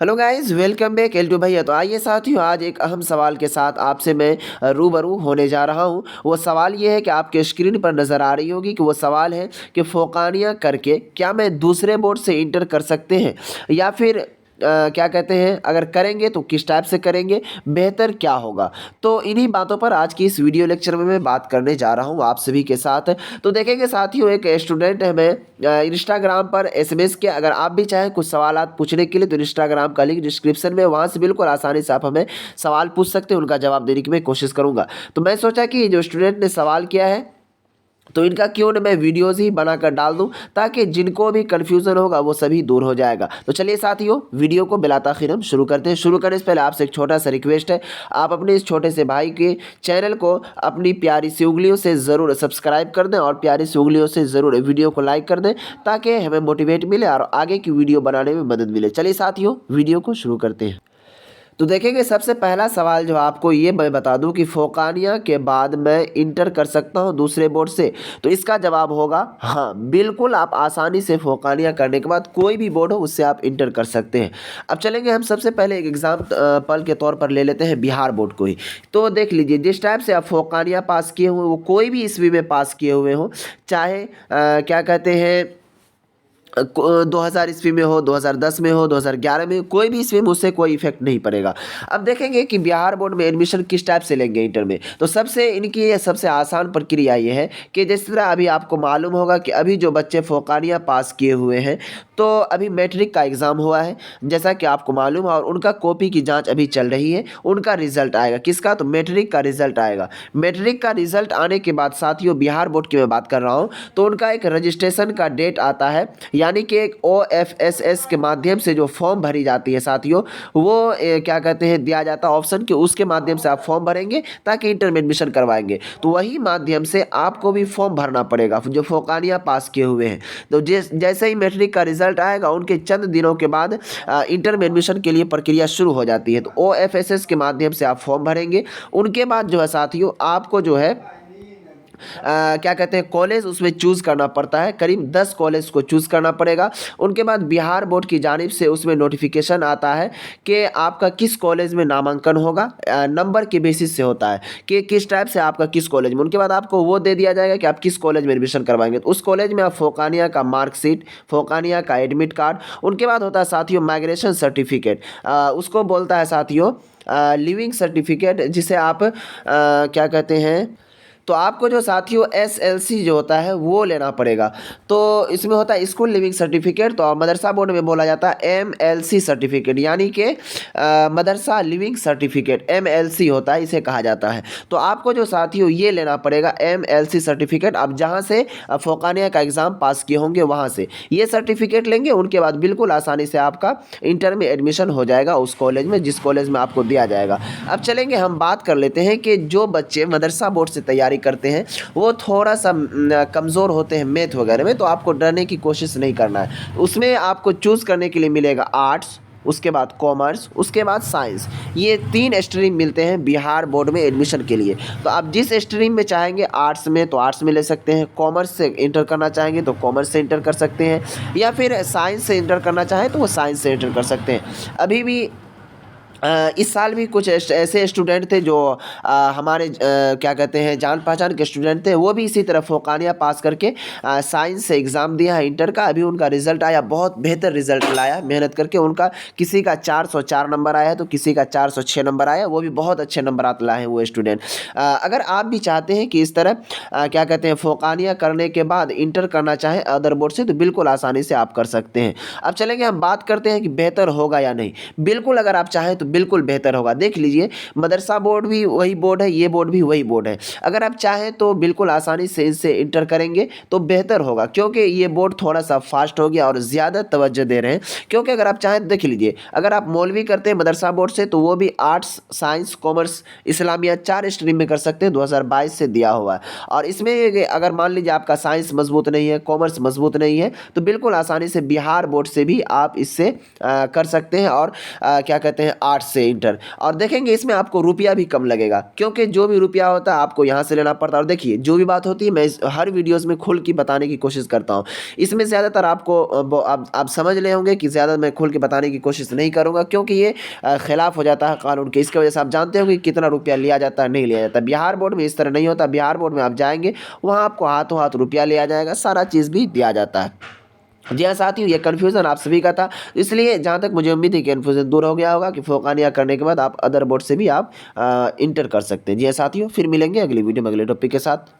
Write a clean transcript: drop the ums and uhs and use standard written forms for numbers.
Hello guys, welcome back L two भैया। तो आइए साथियों, आज एक अहम सवाल के साथ आपसे मैं रूबरू होने जा रहा हूं। वो सवाल ये है कि आपके स्क्रीन पर नज़र आ रही होगी कि वो सवाल है कि फोकानिया करके क्या मैं दूसरे बोर्ड से इंटर कर सकते हैं, या फिर क्या कहते हैं, अगर करेंगे तो किस टाइप से करेंगे, बेहतर क्या होगा। तो इन्हीं बातों पर आज की इस वीडियो लेक्चर में मैं बात करने जा रहा हूं आप सभी के साथ। तो देखेंगे साथियों, एक स्टूडेंट है, मैं इंस्टाग्राम पर एसएमएस के, अगर आप भी चाहें कुछ सवालात पूछने के लिए तो इंस्टाग्राम का लिंक डिस्क्रिप्शन में, वहाँ से बिल्कुल आसानी से आप हमें सवाल पूछ सकते हैं, उनका जवाब देने की मैं कोशिश करूँगा। तो मैं सोचा कि जो स्टूडेंट ने सवाल किया है तो इनका क्यों ना मैं वीडियोज़ ही बनाकर डाल दूं, ताकि जिनको भी कन्फ्यूज़न होगा वो सभी दूर हो जाएगा। तो चलिए साथियों, वीडियो को बिला ताख़िर हम शुरू करते हैं। शुरू करने से पहले आपसे एक छोटा सा रिक्वेस्ट है, आप अपने इस छोटे से भाई के चैनल को अपनी प्यारी सी उंगलियों से ज़रूर सब्सक्राइब कर दें और प्यारी सी उंगलियों से ज़रूर वीडियो को लाइक कर दें, ताकि हमें मोटिवेट मिले और आगे की वीडियो बनाने में मदद मिले। चलिए साथियों, वीडियो को शुरू करते हैं। तो देखेंगे, सबसे पहला सवाल जो आपको ये मैं बता दूं कि फोकानिया के बाद मैं इंटर कर सकता हूं दूसरे बोर्ड से। तो इसका जवाब होगा हाँ, बिल्कुल आप आसानी से फोकानिया करने के बाद कोई भी बोर्ड हो उससे आप इंटर कर सकते हैं। अब चलेंगे, हम सबसे पहले एक एग्जाम्पल के तौर पर ले लेते हैं बिहार बोर्ड को ही। तो देख लीजिए, जिस टाइप से आप फोकानिया पास किए हुए, वो कोई भी ईस्वी में पास किए हुए हो, चाहे क्या कहते हैं 2000 ईस्वी में हो, 2010 में हो, 2011 में, कोई भी ईस्वी में उससे कोई इफेक्ट नहीं पड़ेगा। अब देखेंगे कि बिहार बोर्ड में एडमिशन किस टाइप से लेंगे इंटर में। तो सबसे इनकी ये सबसे आसान प्रक्रिया ये है कि जिस तरह अभी आपको मालूम होगा कि अभी जो बच्चे फोकानिया पास किए हुए हैं, तो अभी मैट्रिक का एग्ज़ाम हुआ है, जैसा कि आपको मालूम है, और उनका कॉपी की जाँच अभी चल रही है। उनका रिजल्ट आएगा, किसका? तो मैट्रिक का रिजल्ट आएगा। मैट्रिक का रिजल्ट आने के बाद साथियों, बिहार बोर्ड की मैं बात कर रहा हूँ, तो उनका एक रजिस्ट्रेशन का डेट आता है, यानी कि एक OFSS के माध्यम से जो फॉर्म भरी जाती है साथियों, वो क्या कहते हैं, दिया जाता है ऑप्शन कि उसके माध्यम से आप फॉर्म भरेंगे ताकि इंटर में एडमिशन करवाएंगे। तो वही माध्यम से आपको भी फॉर्म भरना पड़ेगा जो फोकानिया पास किए हुए हैं। तो जैसे ही मैट्रिक का रिजल्ट आएगा, उनके चंद दिनों के बाद इंटर में एडमिशन के लिए प्रक्रिया शुरू हो जाती है। तो OFSS के माध्यम से आप फॉर्म भरेंगे। उनके बाद जो है साथियों, आपको जो है क्या कहते हैं, कॉलेज उसमें चूज़ करना पड़ता है। करीब 10 कॉलेज को चूज़ करना पड़ेगा। उनके बाद बिहार बोर्ड की जानिब से उसमें नोटिफिकेशन आता है कि आपका किस कॉलेज में नामांकन होगा। नंबर के बेसिस से होता है कि किस टाइप से आपका किस कॉलेज में। उनके बाद आपको वो दे दिया जाएगा कि आप किस कॉलेज में एडमिशन करवाएंगे। तो उस कॉलेज में आप फोकानिया का मार्कशीट, फोकानिया का एडमिट कार्ड, उनके बाद होता है साथियों माइग्रेशन सर्टिफिकेट, उसको बोलता है साथियों लिविंग सर्टिफिकेट, जिसे आप क्या कहते हैं, तो आपको जो साथियों SLC जो होता है वो लेना पड़ेगा। तो इसमें होता है स्कूल लिविंग सर्टिफिकेट, तो मदरसा बोर्ड में बोला जाता है MLC सर्टिफिकेट, यानी कि मदरसा लिविंग सर्टिफिकेट, MLC होता है, इसे कहा जाता है। तो आपको जो साथियों ये लेना पड़ेगा MLC सर्टिफिकेट। आप जहाँ से फोकानिया का एग्ज़ाम पास किए होंगे वहाँ से ये सर्टिफिकेट लेंगे। उनके बाद बिल्कुल आसानी से आपका इंटर में एडमिशन हो जाएगा उस कॉलेज में जिस कॉलेज में आपको दिया जाएगा। अब चलेंगे, हम बात कर लेते हैं कि जो बच्चे मदरसा बोर्ड से तैयारी करते हैं वो थोड़ा सा कमज़ोर होते हैं मैथ वगैरह में, तो आपको डरने की कोशिश नहीं करना है। उसमें आपको चूज़ करने के लिए मिलेगा आर्ट्स, उसके बाद कॉमर्स, उसके बाद साइंस। ये 3 स्ट्रीम मिलते हैं बिहार बोर्ड में एडमिशन के लिए। तो आप जिस स्ट्रीम में चाहेंगे, आर्ट्स में तो आर्ट्स में ले सकते हैं, कॉमर्स से इंटर करना चाहेंगे तो कॉमर्स से इंटर कर सकते हैं, या फिर साइंस से इंटर करना चाहें तो वो साइंस से इंटर कर सकते हैं। अभी भी इस साल भी कुछ ऐसे स्टूडेंट थे जो हमारे क्या कहते हैं, जान पहचान के स्टूडेंट थे, वो भी इसी तरह फोकानिया पास करके साइंस से एग्ज़ाम दिया है इंटर का। अभी उनका रिज़ल्ट आया, बहुत बेहतर रिज़ल्ट लाया मेहनत करके। उनका किसी का 404 नंबर आया है तो किसी का 406 नंबर आया, वो भी बहुत अच्छे नंबर लाए हैं वो स्टूडेंट। अगर आप भी चाहते हैं कि इस तरह क्या कहते हैं, फोकानिया करने के बाद इंटर करना चाहें अदर बोर्ड से, तो बिल्कुल आसानी से आप कर सकते हैं। अब चलेंगे, हम बात करते हैं कि बेहतर होगा या नहीं। बिल्कुल, अगर आप चाहें तो बिल्कुल बेहतर होगा। देख लीजिए, मदरसा बोर्ड भी वही बोर्ड है, ये बोर्ड भी वही बोर्ड है। अगर आप चाहें तो बिल्कुल आसानी से इससे इंटर करेंगे तो बेहतर होगा, क्योंकि ये बोर्ड थोड़ा सा फास्ट हो गया और ज़्यादा तवज्जो दे रहे हैं। क्योंकि अगर आप चाहें, देख लीजिए, अगर आप मौलवी करते हैं मदरसा बोर्ड से तो वो भी arts, science, commerce, Islamia 4 stream में कर सकते हैं, 2022 से दिया हुआ है। और इसमें अगर मान लीजिए आपका साइंस मजबूत नहीं है, कॉमर्स मजबूत नहीं है, तो बिल्कुल आसानी से बिहार बोर्ड से भी आप इससे कर सकते हैं और क्या कहते हैं आर्ट्स से इंटर। और देखेंगे इसमें आपको रुपया भी कम लगेगा, क्योंकि जो भी रुपया होता है आपको यहाँ से लेना पड़ता है। और देखिए जो भी बात होती है मैं हर वीडियोज़ में खुल के बताने की कोशिश करता हूँ। इसमें ज़्यादातर आपको आप समझ ले होंगे कि ज़्यादा मैं खुल के बताने की कोशिश नहीं करूँगा, क्योंकि ये खिलाफ हो जाता है कानून के। इसकी वजह से आप जानते होंगे कितना रुपया लिया जाता है, नहीं लिया जाता। बिहार बोर्ड में इस तरह नहीं होता। बिहार बोर्ड में आप जाएंगे वहाँ आपको हाथों हाथ रुपया लिया जाएगा, सारा चीज़ भी दिया जाता है। जी हाँ साथियों, ये कन्फ्यूज़न आप सभी का था, इसलिए जहाँ तक मुझे उम्मीद है कि कन्फ्यूज़न दूर हो गया होगा कि फ़ोकानिया करने के बाद आप अदर बोर्ड से भी आप इंटर कर सकते हैं। जी हाँ साथियों, फिर मिलेंगे अगली वीडियो में अगले टॉपिक के साथ।